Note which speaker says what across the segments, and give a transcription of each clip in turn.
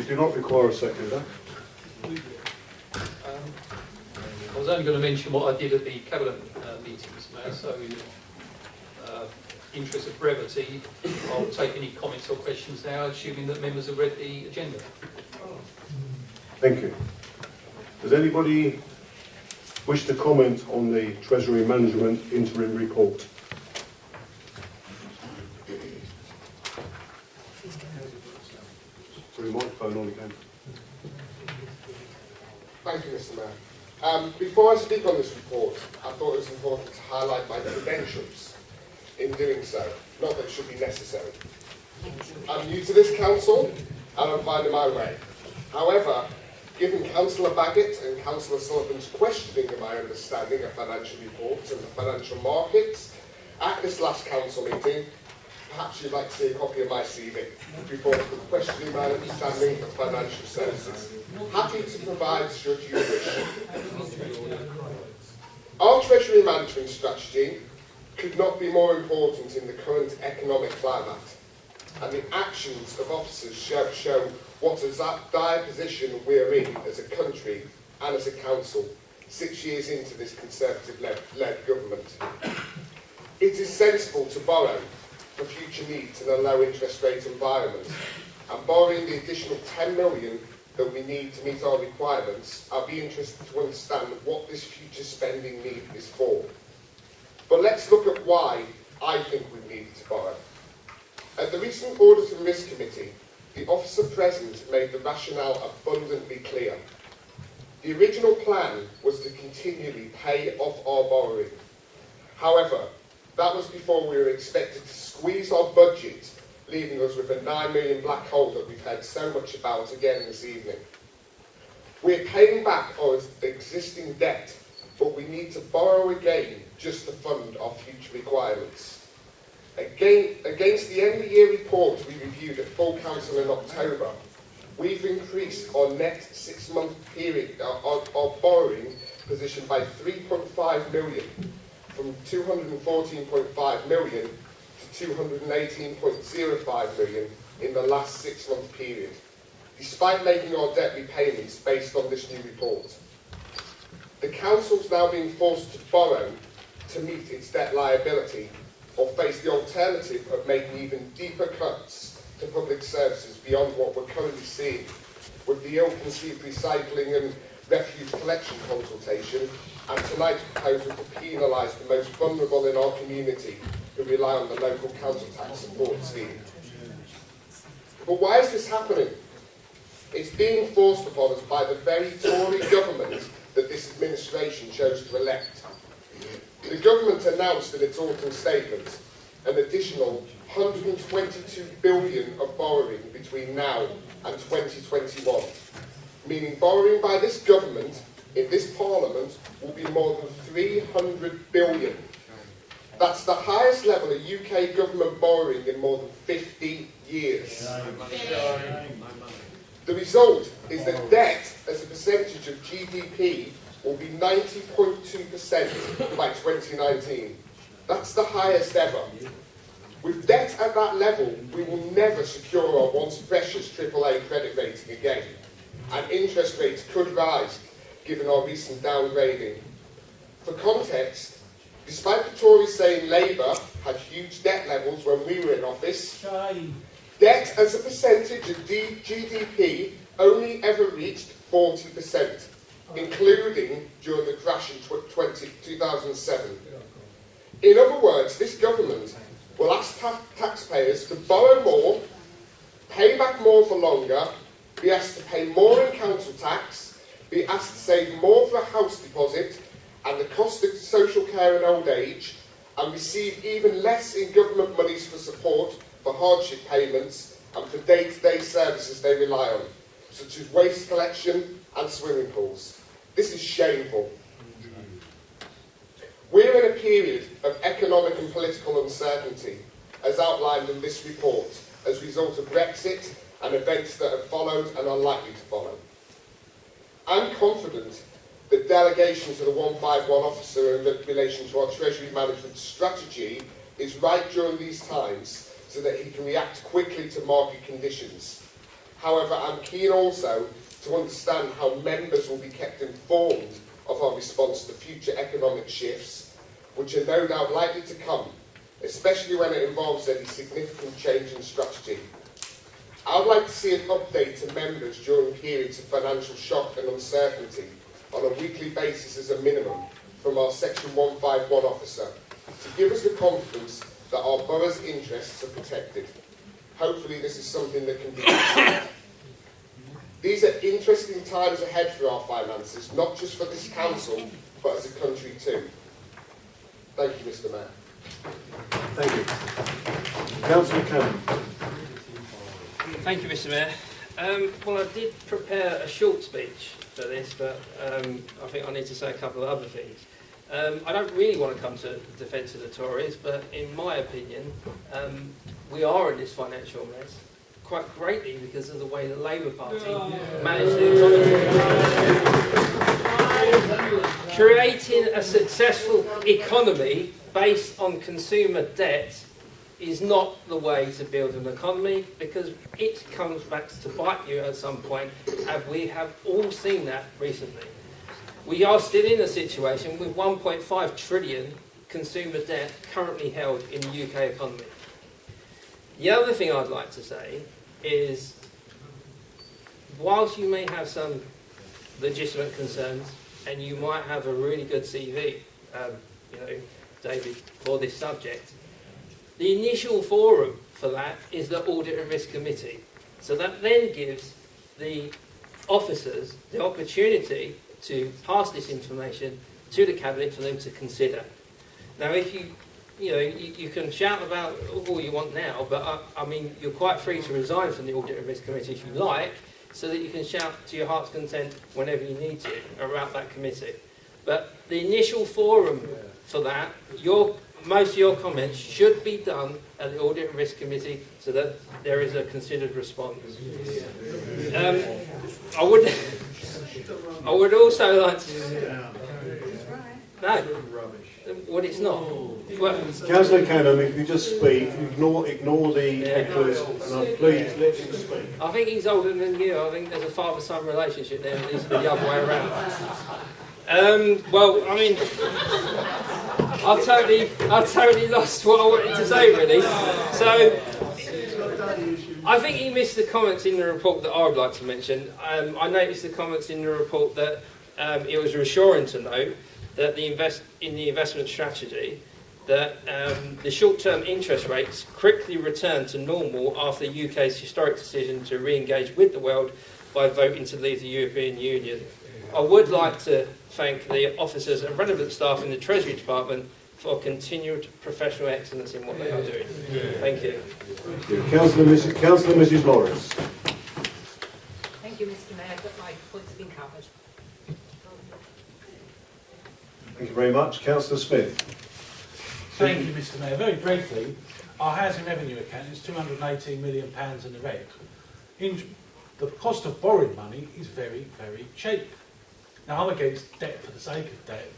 Speaker 1: do not require a seconder.
Speaker 2: I was only going to mention what I did at the Cabinet meetings, Mayor, so in interest of brevity, I'll take any comments or questions now, assuming that members have read the agenda.
Speaker 1: Thank you. Does anybody wish to comment on the Treasury Management Interim Report? Sorry, microphone on again.
Speaker 3: Thank you, Mr. Mayor. Before I speak on this report, I thought it was important to highlight my credentials in doing so. Not that it should be necessary. I'm new to this council and I'm finding my way. However, given Councillor Baggett and Councillor Sullivan's questioning of my understanding of financial reports and the financial markets at this last council meeting, perhaps you'd like to see a copy of my CV before questioning my understanding of financial services. Happy to provide should you wish. Our Treasury management strategy could not be more important in the current economic climate, and the actions of officers show what a dire position we're in as a country and as a council 6 years into this Conservative-led government. It is sensible to borrow for future needs in a low interest rate environment, and borrowing the additional 10 million that we need to meet our requirements, I'll be interested to understand what this future spending need is for. But let's look at why I think we needed to borrow. At the recent Audit and Risk Committee, the officer present made the rationale abundantly clear. The original plan was to continually pay off our borrowing. However, that was before we were expected to squeeze our budget, leaving us with a 9 million black hole that we've heard so much about again this evening. We're paying back our existing debt, but we need to borrow again just to fund our future requirements. Against the end of year report we reviewed at full council in October, we've increased our net 6 month period, our borrowing position by 3.5 million, from 214.5 million to 218.05 million in the last 6 month period, despite making our debt repayments based on this new report. The council's now being forced to borrow to meet its debt liability, or face the alternative of making even deeper cuts to public services beyond what we're currently seeing with the ill-conceived recycling and refuse collection consultation, and tonight's proposal to penalise the most vulnerable in our community who rely on the local council tax support scheme. But why is this happening? It's being forced upon us by the very Tory government that this administration chose to elect. The government announced in its autumn statement an additional 122 billion of borrowing between now and 2021, meaning borrowing by this government in this parliament will be more than 300 billion. That's the highest level of UK government borrowing in more than 50 years. The result is that debt as a percentage of GDP will be 90.2% by 2019. That's the highest ever. With debt at that level, we will never secure our once precious AAA credit rating again, and interest rates could rise given our recent downgrading. For context, despite the Tories saying Labour had huge debt levels when we were in office, debt as a percentage of GDP only ever reached 40%, including during the crash in 2007. In other words, this government will ask taxpayers to borrow more, pay back more for longer, be asked to pay more in council tax, be asked to save more for a house deposit and the cost of social care and old age, and receive even less in government monies for support for hardship payments and for day-to-day services they rely on, such as waste collection and swimming pools. This is shameful. We're in a period of economic and political uncertainty, as outlined in this report, as a result of Brexit and events that have followed and are likely to follow. I'm confident that delegation to the 151 officer in relation to our Treasury management strategy is right during these times so that he can react quickly to market conditions. However, I'm keen also to understand how members will be kept informed of our response to future economic shifts, which are no doubt likely to come, especially when it involves any significant change in strategy. I would like to see an update to members during periods of financial shock and uncertainty on a weekly basis as a minimum from our Section 151 officer to give us the confidence that our borough's interests are protected. Hopefully this is something that can be considered. These are interesting times ahead for our finances, not just for this council, but as a country too. Thank you, Mr. Mayor.
Speaker 1: Thank you. Councillor Cannon.
Speaker 4: Thank you, Mr. Mayor. Well, I did prepare a short speech for this, but I think I need to say a couple of other things. I don't really want to come to the defence of the Tories, but in my opinion, we are in this financial mess quite greatly because of the way the Labour Party managed the economy. Creating a successful economy based on consumer debt is not the way to build an economy, because it comes back to bite you at some point, and we have all seen that recently. We are still in a situation with 1.5 trillion consumer debt currently held in the UK economy. The other thing I'd like to say is, whilst you may have some legitimate concerns, and you might have a really good CV, David, for this subject, the initial forum for that is the Audit and Risk Committee. So that then gives the officers the opportunity to pass this information to the Cabinet for them to consider. Now, if you can shout about all you want now, but I mean, you're quite free to resign from the Audit and Risk Committee if you like, so that you can shout to your heart's content whenever you need to about that committee. But the initial forum for that, most of your comments should be done at the Audit and Risk Committee so that there is a considered response. I would also like to... No. Well, it's not. Well,
Speaker 1: Councillor Cannon, if you just speak, ignore the hecklers, and please let him speak.
Speaker 4: I think he's older than you. I think there's a father-son relationship there. It needs to be the other way around. Well, I mean, I've totally lost what I wanted to say, really. So, I think he missed the comments in the report that I would like to mention. I noticed the comments in the report that it was reassuring to note that in the investment strategy, that the short-term interest rates quickly returned to normal after the UK's historic decision to re-engage with the world by voting to leave the European Union. I would like to thank the officers and relevant staff in the Treasury Department for continued professional excellence in what they are doing. Thank you.
Speaker 1: Councillor Mrs. Lawrence.
Speaker 5: Thank you, Mr. Mayor, but my points have been covered.
Speaker 1: Thank you very much. Councillor Smith.
Speaker 6: Thank you, Mr. Mayor. Very briefly, our housing revenue account is £218 million in the red. The cost of borrowing money is very, very cheap. Now, I'm against debt for the sake of debt.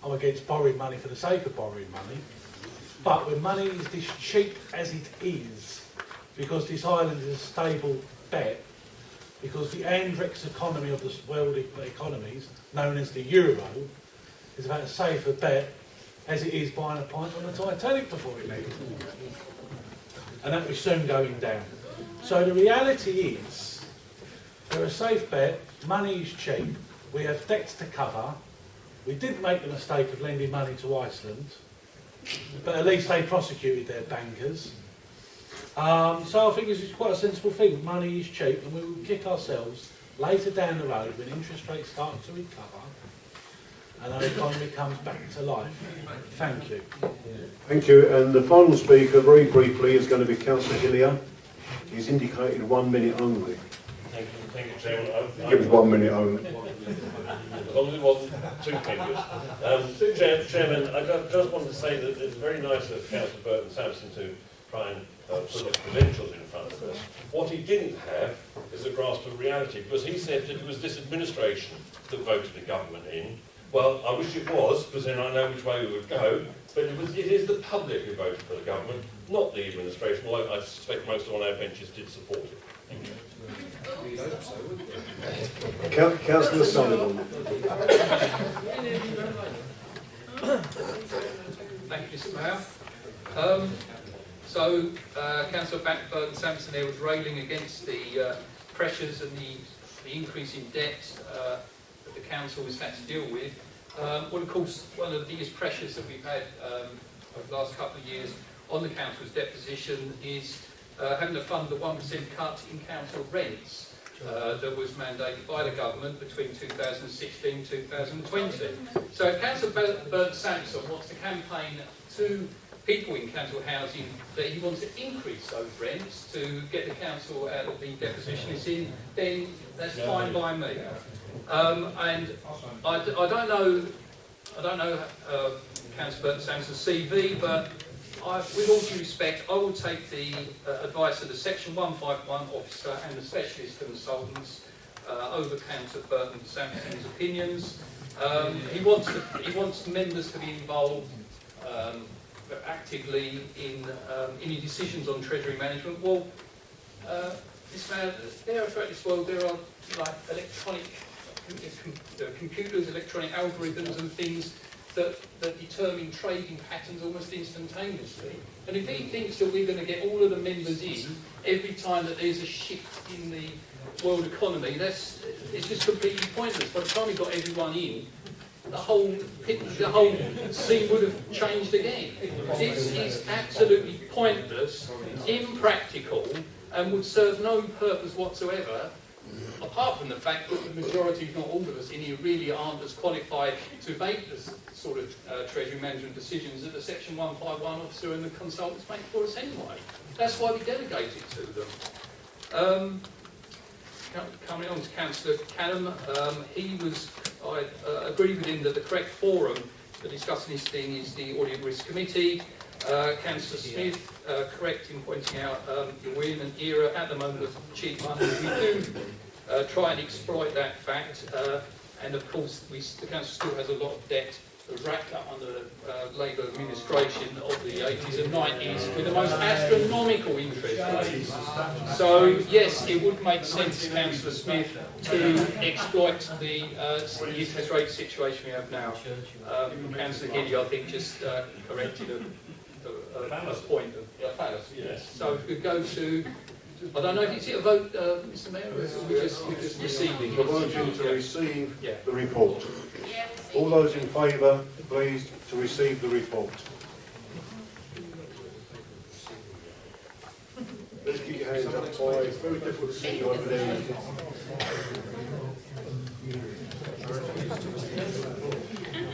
Speaker 6: I'm against borrowing money for the sake of borrowing money. But when money is this cheap as it is, because this island is a stable bet, because the Andrex economy of the world economies, known as the euro, is about as safe a bet as it is buying a pint on the Titanic before it leaves. And that was soon going down. So the reality is, they're a safe bet, money is cheap, we have debts to cover. We did make the mistake of lending money to Iceland, but at least they prosecuted their bankers. So I think this is quite a sensible thing. Money is cheap, and we will kick ourselves later down the road when interest rates start to recover and our economy comes back to life. Thank you.
Speaker 1: Thank you. And the final speaker, very briefly, is going to be Councillor Hillier. He's indicated 1 minute only.
Speaker 7: Thank you, Chairman.
Speaker 1: Give us 1 minute only.
Speaker 7: As long as it wasn't too tedious. Chairman, I just wanted to say that it's very nice of Councillor Burton Sampson to try and put his credentials in front of us. What he didn't have is a grasp of reality, because he said that it was this administration that voted the government in. Well, I wish it was, because then I know which way we would go, but it is the public who voted for the government, not the administration, although I suspect most on our benches did support it. Thank you.
Speaker 1: Councillor Sullivan.
Speaker 2: Thank you, Mr Mayor. Councillor Burton Sampson there was railing against the pressures and the increase in debt that the council has had to deal with. Well, of course, one of the biggest pressures that we've had over the last couple of years on the council's debt position is having to fund the 1% cut in council rents that was mandated by the government between 2016 and 2020. So Councillor Burton Sampson wants to campaign to people in council housing that he wants to increase those rents to get the council out of the debt position it's in, then that's fine by me. And I don't know Councillor Burton Sampson's CV, but with all due respect, I will take the advice of the Section 151 officer and the specialist consultants over Councillor Burton Sampson's opinions. He wants members to be involved actively in any decisions on Treasury management. Well, throughout this world there are like electronic computers, electronic algorithms and things that determine trading patterns almost instantaneously. And if he thinks that we're going to get all of the members in every time that there's a shift in the world economy, it's just completely pointless. By the time we got everyone in, the whole scene would have changed again. This is absolutely pointless, impractical, and would serve no purpose whatsoever, apart from the fact that the majority, if not all of us in here, really aren't as qualified to make this sort of Treasury management decisions that the Section 151 officer and the consultants make for us anyway. That's why we delegate it to them. Coming on to Councillor Canham, I agree with him that the correct forum for discussing this thing is the Audit Risk Committee. Councillor Smith, correct in pointing out we're in an era at the moment of cheap money. We do try and exploit that fact, and of course the council still has a lot of debt that was racked up under the Labour administration of the 80s and 90s with the most astronomical interest rates. So yes, it would make sense, Councillor Smith, to exploit the interest rate situation we have now. Councillor Giddy, I think, just corrected a point of fallacy. Yes. So if we go to, I don't know if it's a vote, Mr Mayor, or we're just receiving.
Speaker 1: The motion to receive the report. All those in favour, please, to receive the report. Let's keep your hands up high. It's very difficult to see you over there.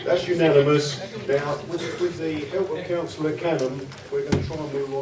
Speaker 1: That's unanimous. Now, with the help of Councillor Canham, we're going to try and move on